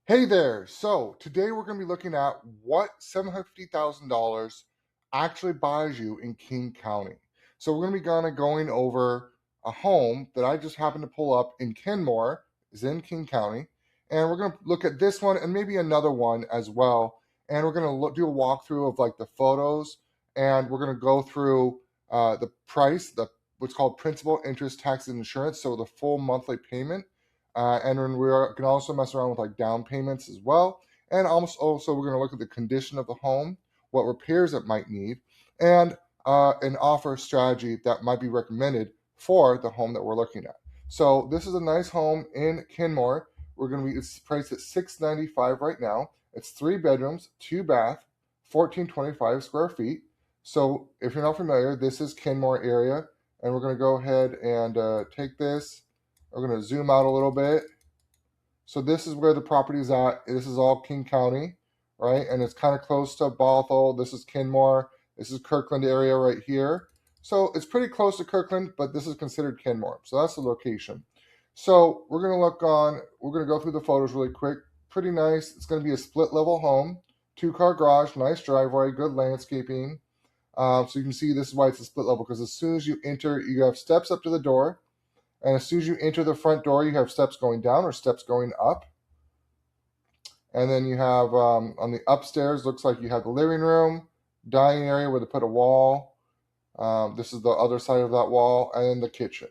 Hey there. So today we're going to be looking at what $750,000 actually buys you in King County. So we're going to be going over a home that I just happened to pull up in Kenmore, is in King County, and we're going to look at this one and maybe another one as well. And we're going to do a walkthrough of like the photos, and we're going to go through the price, the what's called principal, interest, tax, and insurance, so the full monthly payment. And then we can also mess around with like down payments as well. And almost also we're going to look at the condition of the home, what repairs it might need, and an offer strategy that might be recommended for the home that we're looking at. So this is a nice home in Kenmore. It's priced at $695 right now. It's 3 bedrooms, 2 bath, 1425 square feet. So if you're not familiar, this is Kenmore area, and we're going to go ahead and take this. We're going to zoom out a little bit. So this is where the property is at. This is all King County, right? And it's kind of close to Bothell. This is Kenmore. This is Kirkland area right here. So it's pretty close to Kirkland, but this is considered Kenmore. So that's the location. So we're going to go through the photos really quick. Pretty nice. It's going to be a split level home, 2-car garage, nice driveway, good landscaping. So you can see this is why it's a split level, because as soon as you enter, you have steps up to the door. And as soon as you enter the front door, you have steps going down or steps going up. And then you have on the upstairs, looks like you have the living room, dining area where they put a wall. This is the other side of that wall, and then the kitchen.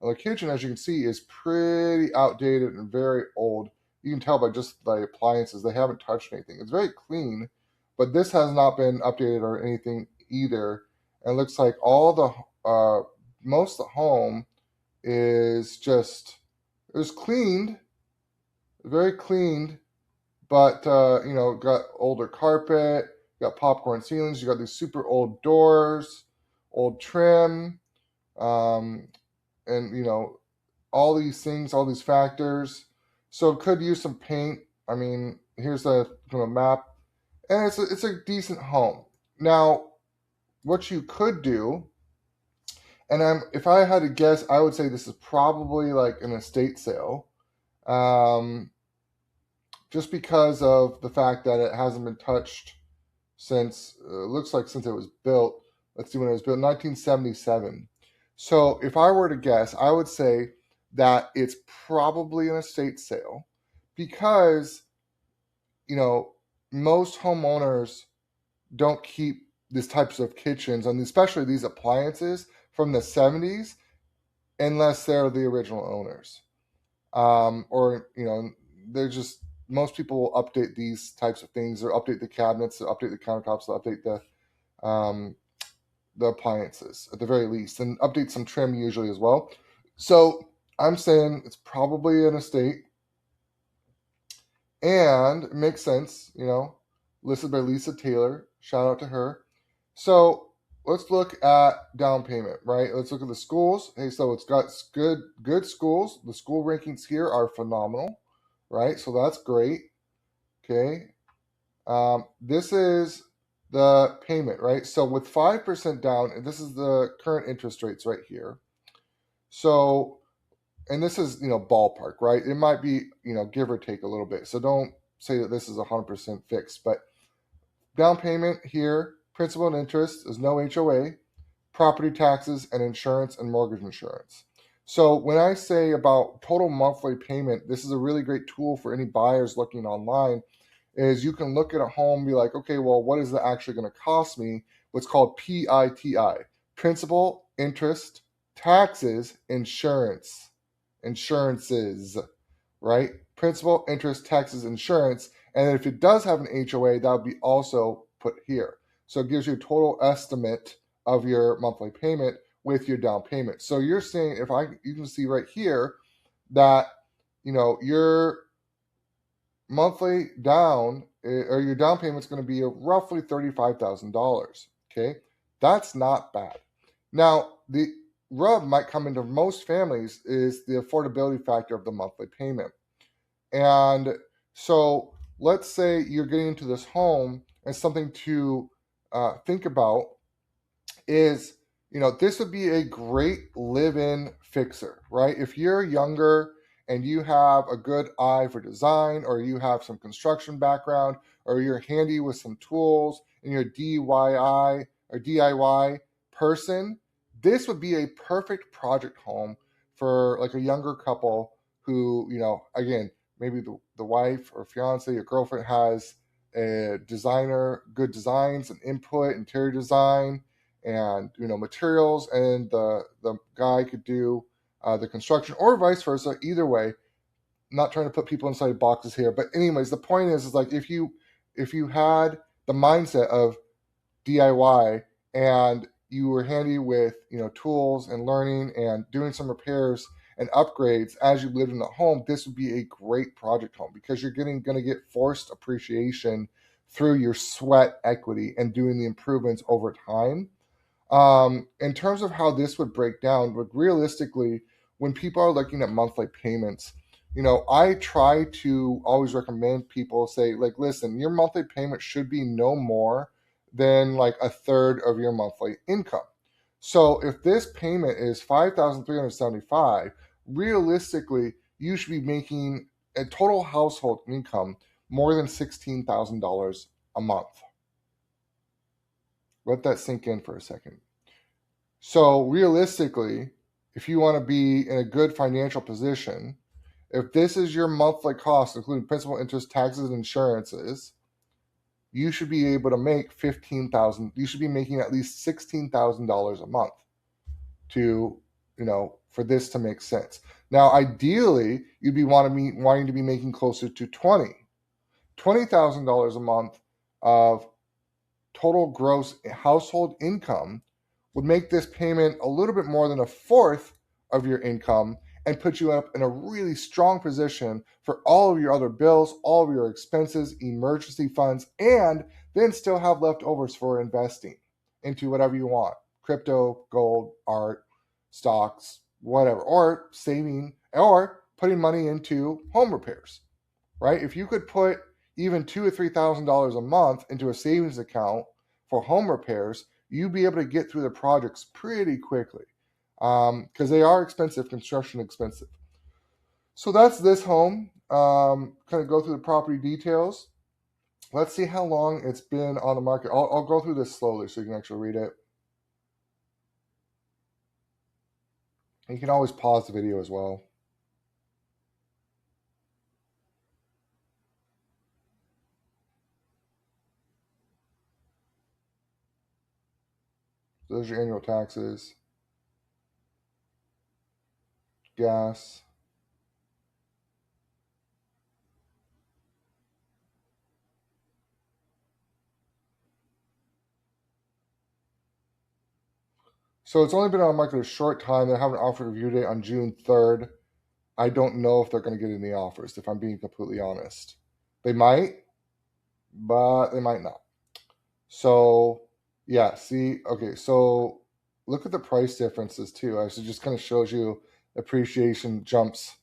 And the kitchen, as you can see, is pretty outdated and very old. You can tell by just the appliances. They haven't touched anything. It's very clean, but this has not been updated or anything either. And it looks like most of the home it was cleaned, very cleaned, but got older carpet, got popcorn ceilings, you got these super old doors, old trim, and all these things, all these factors. So it could use some paint. I mean, here's the map, and it's a decent home. Now, what you could do, and if I had to guess, I would say this is probably like an estate sale, um, just because of the fact that it hasn't been touched since looks like since it was built. Let's see when it was built, 1977. So if I were to guess, I would say that it's probably an estate sale, because most homeowners don't keep these types of kitchens, and especially these appliances from the 70s, unless they're the original owners. Or they're just most people will update these types of things, or update the cabinets, or update the countertops, or update the appliances at the very least, and update some trim usually as well. So I'm saying it's probably an estate, and it makes sense, listed by Lisa Taylor. Shout out to her. So let's look at down payment, right? Let's look at the schools. Hey, so it's got good schools. The school rankings here are phenomenal, right? So that's great. Okay. This is the payment, right? So with 5% down, and this is the current interest rates right here. So, and this is, ballpark, right? It might be, give or take a little bit. So don't say that this is 100% fixed, but down payment here, principal and interest, is no HOA, property taxes, and insurance and mortgage insurance. So when I say about total monthly payment, this is a really great tool for any buyers looking online, is you can look at a home and be like, okay, well, what is that actually going to cost me? What's called PITI, principal, interest, taxes, insurances, right? Principal, interest, taxes, insurance. And then if it does have an HOA, that would be also put here. So it gives you a total estimate of your monthly payment with your down payment. So you're saying, you can see right here that, your monthly down, or your down payment is going to be roughly $35,000. Okay. That's not bad. Now, the rub might come into most families is the affordability factor of the monthly payment. And so let's say you're getting into this home, and something to think about is, this would be a great live-in fixer, right? If you're younger and you have a good eye for design, or you have some construction background, or you're handy with some tools, and you're a DIY or DIY person, this would be a perfect project home for like a younger couple who, again, maybe the wife or fiance or girlfriend has a designer, good designs and input, interior design, and materials, and the guy could do the construction, or vice versa. Either way, not trying to put people inside boxes here, but anyways, the point is like if you had the mindset of DIY, and you were handy with tools and learning and doing some repairs and upgrades as you lived in the home, this would be a great project home, because you're going to get forced appreciation through your sweat equity and doing the improvements over time. In terms of how this would break down, but realistically, when people are looking at monthly payments, I try to always recommend people say, like, listen, your monthly payment should be no more than like a third of your monthly income. So if this payment is 5,375, realistically, you should be making a total household income more than $16,000 a month. Let that sink in for a second. So realistically, if you want to be in a good financial position, if this is your monthly cost, including principal, interest, taxes, and insurances, you should be able to make 15,000. You should be making at least $16,000 a month to, for this to make sense. Now, ideally, you'd be wanting to be making closer to $20,000 a month of total gross household income would make this payment a little bit more than a fourth of your income, and put you up in a really strong position for all of your other bills, all of your expenses, emergency funds, and then still have leftovers for investing into whatever you want: crypto, gold, art, stocks, whatever, or saving, or putting money into home repairs, right? If you could put even $2,000 or $3,000 a month into a savings account for home repairs, you'd be able to get through the projects pretty quickly, because they are expensive, construction expensive. So that's this home. Kind of go through the property details. Let's see how long it's been on the market. I'll go through this slowly so you can actually read it. You can always pause the video as well. So those are your annual taxes, gas. So it's only been on the market a short time. They have an offer review date on June 3rd. I don't know if they're going to get any offers, if I'm being completely honest. They might, but they might not. So, yeah, see, okay, so look at the price differences too. It just kind of shows you appreciation jumps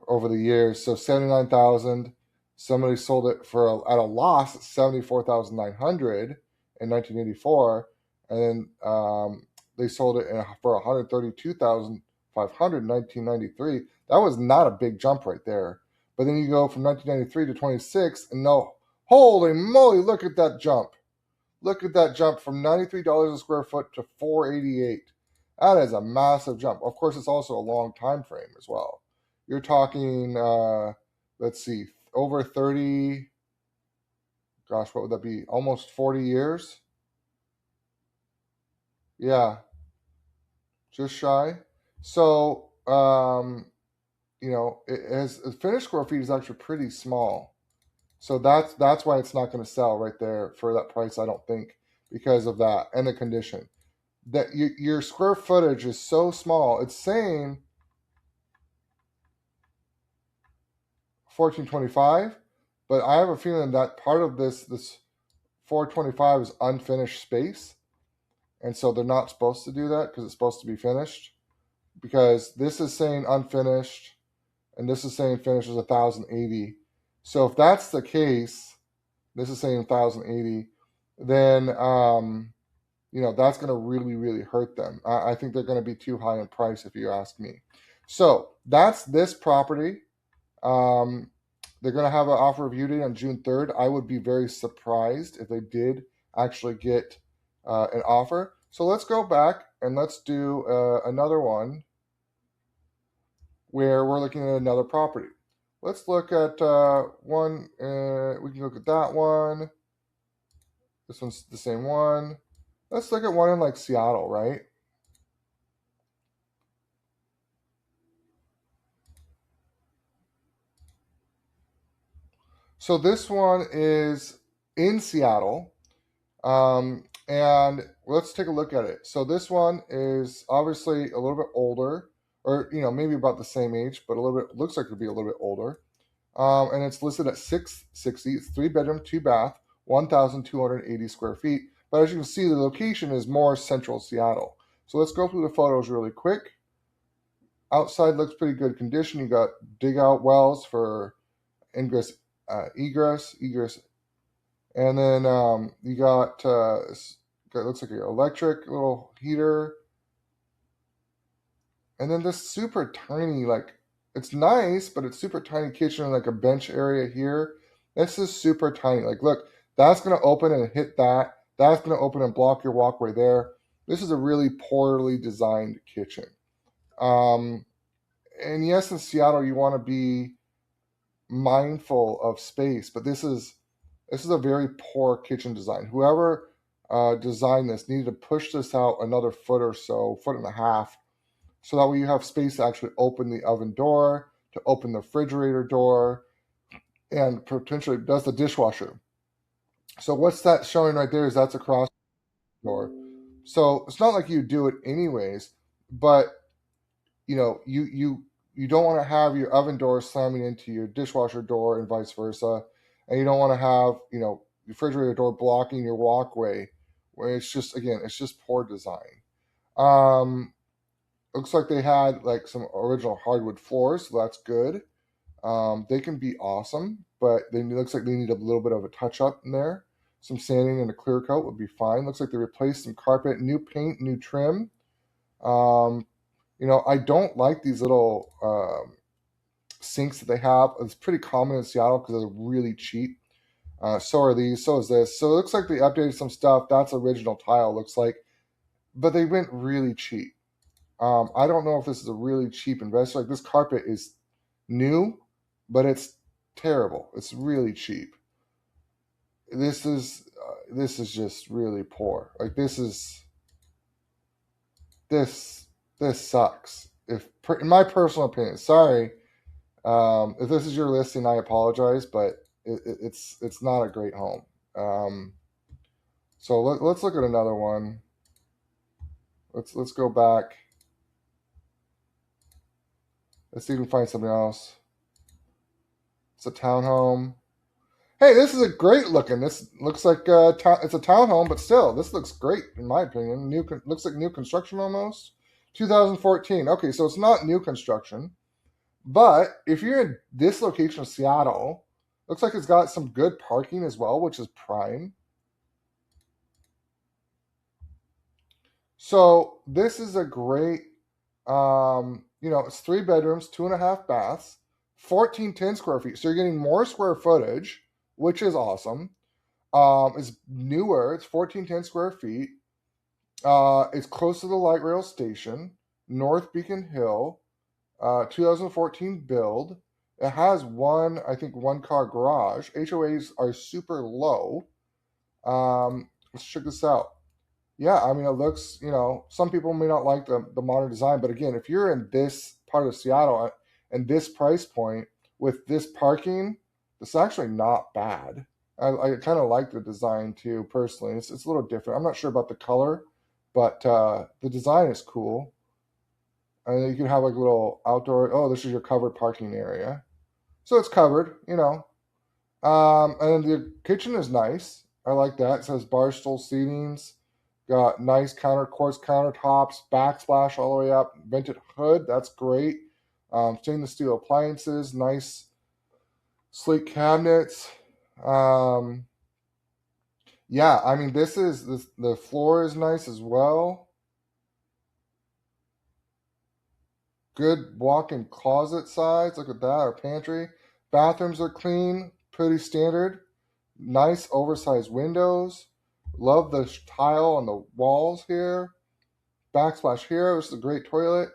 over the years. So 79,000, somebody sold it at a loss at 74,900 in 1984, and then they sold it for 132,500 in 1993. That was not a big jump right there. But then you go from 1993 to 26, and no, holy moly, look at that jump. Look at that jump from $93 a square foot to $488. That is a massive jump. Of course, it's also a long time frame as well. You're talking, let's see, over 30, gosh, what would that be? Almost 40 years? Yeah, just shy. So, it has, the finished square feet is actually pretty small. So that's why it's not going to sell right there for that price, I don't think, because of that and the condition. That your square footage is so small. It's saying 1425, but I have a feeling that part of this 425 is unfinished space, and so they're not supposed to do that because it's supposed to be finished. Because this is saying unfinished, and this is saying finished is 1,080. So if that's the case, this is saying 1,080, then that's going to really, really hurt them. I think they're going to be too high in price, if you ask me. So that's this property. Um, they're going to have an offer review date on June 3rd. I would be very surprised if they did actually get an offer. So let's go back and let's do another one where we're looking at another property. Let's look at one. We can look at that one. This one's the same one. Let's look at one in like Seattle, right? So this one is in Seattle. And let's take a look at it. So this one is obviously a little bit older, or maybe about the same age, but a little bit looks like it'd be a little bit older. And it's listed at 660. It's 3 bedroom, 2 bath, 1,280 square feet. But as you can see, the location is more central Seattle. So let's go through the photos really quick. Outside looks pretty good condition. You got dig out wells for ingress, egress, and then you got it looks like an electric little heater, and then this super tiny, like, it's nice, but it's super tiny kitchen, like a bench area here. This is super tiny. Like, look, that's gonna open and hit that. That's gonna open and block your walkway there. This is a really poorly designed kitchen. Um, and yes, in Seattle, you want to be mindful of space, but this is a very poor kitchen design. Whoever designed this needed to push this out another foot or so, foot and a half, so that way you have space to actually open the oven door, to open the refrigerator door, and potentially does the dishwasher. So what's that showing right there is that's a cross door. So it's not like you do it anyways, but you don't want to have your oven door slamming into your dishwasher door and vice versa, and you don't want to have refrigerator door blocking your walkway, where it's just, again, it's just poor design. um Looks like they had like some original hardwood floors, so that's good. They can be awesome, but it looks like they need a little bit of a touch up in there. Some sanding and a clear coat would be fine. Looks like they replaced some carpet, new paint, new trim. um I don't like these little sinks that they have. It's pretty common in Seattle because they're really cheap. So are these. So is this. So it looks like they updated some stuff. That's original tile, looks like, but they went really cheap. I don't know if this is a really cheap investor. Like, this carpet is new, but it's terrible. It's really cheap. This is just really poor. Like, this this sucks. In my personal opinion, sorry. If this is your listing, I apologize, but it's not a great home. Um, so let's look at another one. Let's go back. Let's see if we can find something else. It's a townhome. Hey, this is a great looking. This looks like it's a townhome, but still, this looks great in my opinion. Looks like new construction almost. 2014. Okay, so it's not new construction. But if you're in this location of Seattle, looks like it's got some good parking as well, which is prime. So this is a great, it's 3 bedrooms, 2.5 baths, 1410 square feet. So you're getting more square footage, which is awesome. It's newer. It's 1410 square feet. It's close to the light rail station, North Beacon Hill. 2014 build. It has I think, one car garage. HOAs are super low. Let's check this out. Yeah, I mean, it looks, some people may not like the modern design, but again, if you're in this part of Seattle and this price point with this parking, it's actually not bad. I kind of like the design too, personally. It's a little different. I'm not sure about the color, but the design is cool. And then you can have like a little outdoor. Oh, this is your covered parking area, so it's covered. And then the kitchen is nice. I like that. It says bar stool seatings. Got nice quartz countertops, backsplash all the way up, vented hood. That's great. Stainless steel appliances, nice sleek cabinets. Um, yeah, I mean, the floor is nice as well. Good walk-in closet size. Look at that. Our pantry. Bathrooms are clean. Pretty standard. Nice oversized windows. Love the tile on the walls here. Backsplash here. This is a great toilet.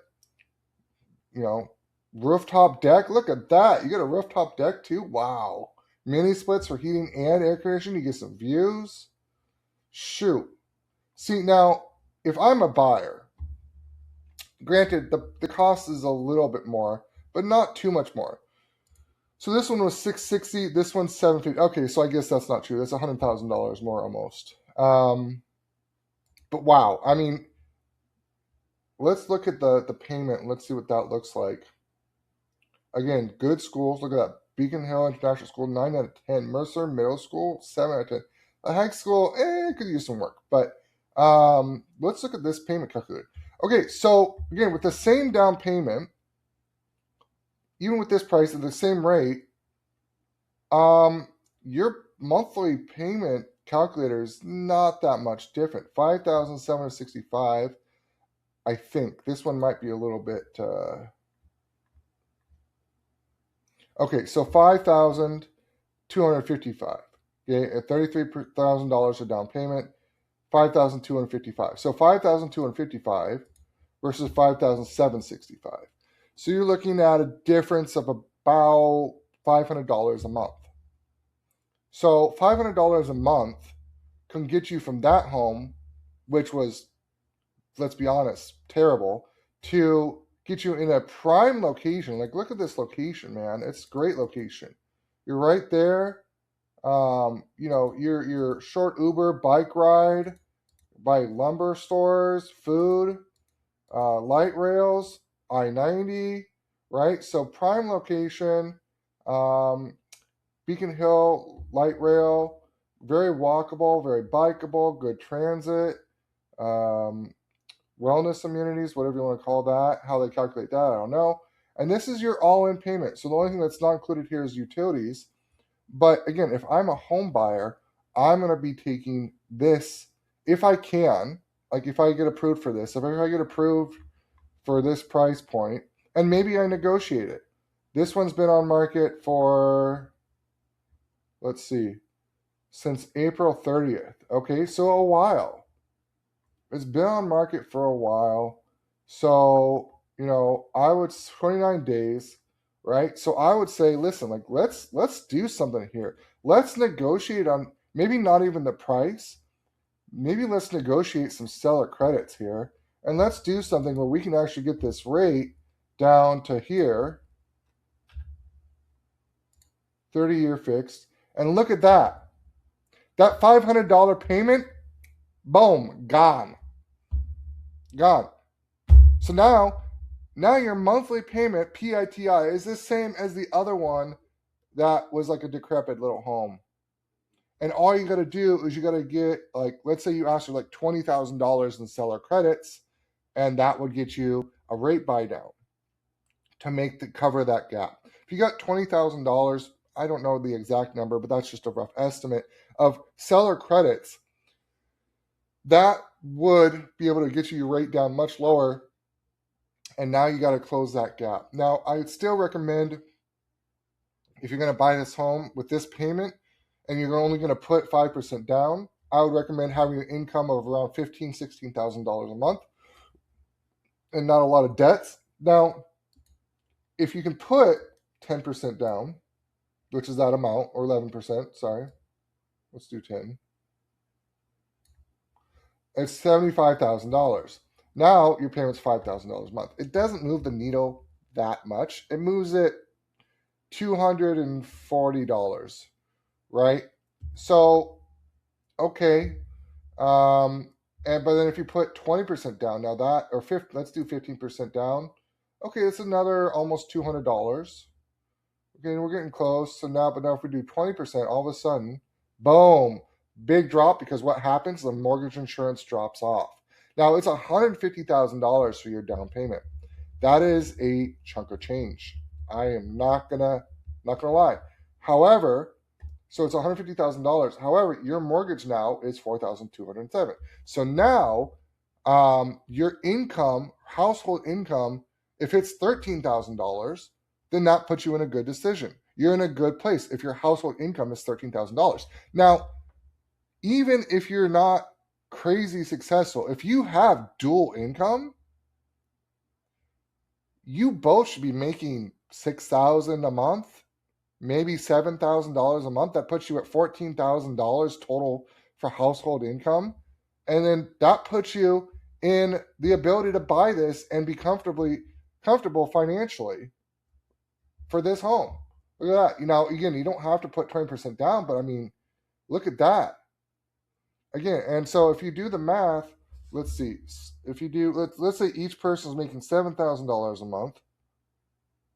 You know, rooftop deck. Look at that. You got a rooftop deck too. Wow. Mini splits for heating and air conditioning. You get some views. Shoot. See, now, if I'm a buyer, granted, the cost is a little bit more, but not too much more. So this one was $660. This one's $750. Okay, so I guess that's not true. That's $100,000 more almost. But wow, I mean, let's look at the payment and let's see what that looks like. Again, good schools. Look at that. Beacon Hill International School, 9 out of 10. Mercer Middle School, 7 out of 10. A high school, could use some work. But let's look at this payment calculator. Okay, so again, with the same down payment, even with this price at the same rate, your monthly payment calculator is not that much different. $5,765. I think this one might be a little bit. Okay, so $5,255. Okay, at $33,000 of down payment, $5,255. So $5,255 versus $5,765. So you're looking at a difference of about $500 a month. So $500 a month can get you from that home, which was, let's be honest, terrible, to get you in a prime location. Like, look at this location, man. It's a great location. You're right there. Your short Uber bike ride by lumber stores, food, light rails, I-90, right? So prime location, Beacon Hill light rail, very walkable, very bikeable, good transit, wellness amenities, whatever you want to call that. How they calculate that, I don't know. And this is your all-in payment. So the only thing that's not included here is utilities. But again, if I'm a home buyer, I'm going to be taking this if I can. Like, if I get approved for this, if I get approved for this price point, and maybe I negotiate it. This one's been on market for, let's see, since April 30th. Okay, so a while. It's been on market for a while. So, I would 29 days, right? So I would say, listen, like, let's do something here. Let's negotiate on maybe not even the price. Maybe let's negotiate some seller credits here. And let's do something where we can actually get this rate down to here, 30-year fixed. And look at that. That $500 payment, boom, gone. Gone. So now your monthly payment, PITI, is the same as the other one that was like a decrepit little home. And all you got to do is you got to get, like, let's say you ask for like $20,000 in seller credits, and that would get you a rate buy down to cover that gap. If you got $20,000, I don't know the exact number, but that's just a rough estimate of seller credits, that would be able to get you your rate down much lower. And now you got to close that gap. Now, I would still recommend, if you're going to buy this home with this payment and you're only going to put 5% down, I would recommend having an income of around $15,000, $16,000 a month and not a lot of debts. Now, if you can put 10% down, which is that amount, or 11%, sorry, let's do 10. It's $75,000. Now your payment's $5,000 a month. It doesn't move the needle that much. It moves it $240, right? So, okay. But then if you put 20% down, now that, or let's do 15% down. Okay, that's another almost $200. Okay, we're getting close. So now if we do 20%, all of a sudden, boom, big drop, because what happens? The mortgage insurance drops off. Now it's $150,000 for your down payment. That is a chunk of change. I am not gonna lie. However, so it's $150,000. However, your mortgage now is $4,207. So now, your income, household income, If it's $13,000, then that puts you in a good decision. You're in a good place if your household income is $13,000. Now, even if you're not crazy successful, if you have dual income, you both should be making $6,000 a month, maybe $7,000 a month. That puts you at $14,000 total for household income. And then that puts you in the ability to buy this and be comfortable financially for this home. Look at that. Again, you don't have to put 20% down, but I mean, look at that. Again, and so if you do the math, let's see. If you do, let's say each person is making $7,000 a month,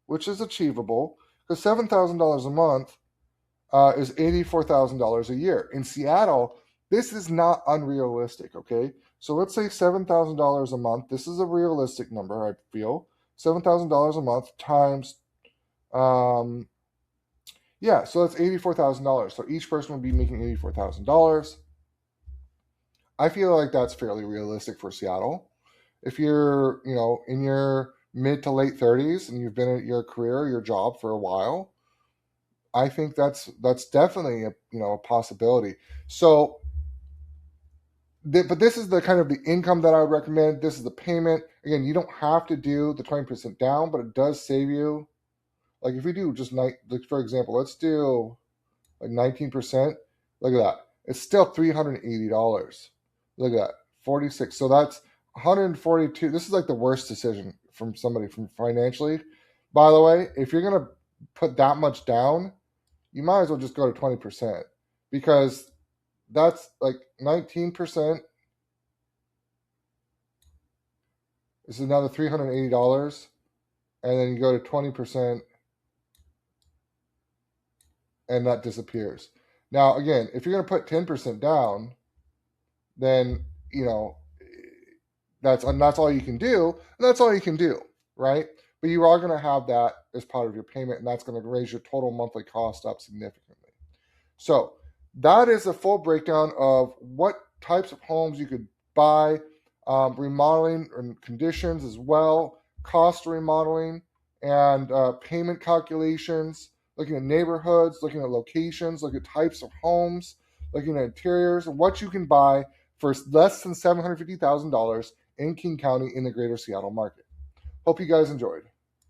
which is achievable, because $7,000 a month is $84,000 a year. In Seattle, this is not unrealistic, okay? So let's say $7,000 a month. This is a realistic number, I feel. $7,000 a month times, so that's $84,000. So each person would be making $84,000. I feel like that's fairly realistic for Seattle. If you're, in your mid to late 30s and you've been at your career, your job for a while, I think that's definitely a possibility. So, but this is the kind of the income that I would recommend. This is the payment. Again, you don't have to do the 20% down, but it does save you. Like if we do just for example, let's do like 19%. Look at that. It's still $380. Look at that. 46. So that's 142. This is like the worst decision from somebody from financially. By the way, if you're gonna put that much down, you might as well just go to 20%, because that's like 19%. This is another $380, and then you go to 20%, and that disappears. Now, again, if you're going to put 10% down, then that's all you can do, and that's all you can do, right? But you are going to have that as part of your payment, and that's going to raise your total monthly cost up significantly. So that is a full breakdown of what types of homes you could buy, remodeling and conditions as well, cost remodeling, and payment calculations, looking at neighborhoods, looking at locations, looking at types of homes, looking at interiors, and what you can buy for less than $750,000 in King County in the greater Seattle market. Hope you guys enjoyed.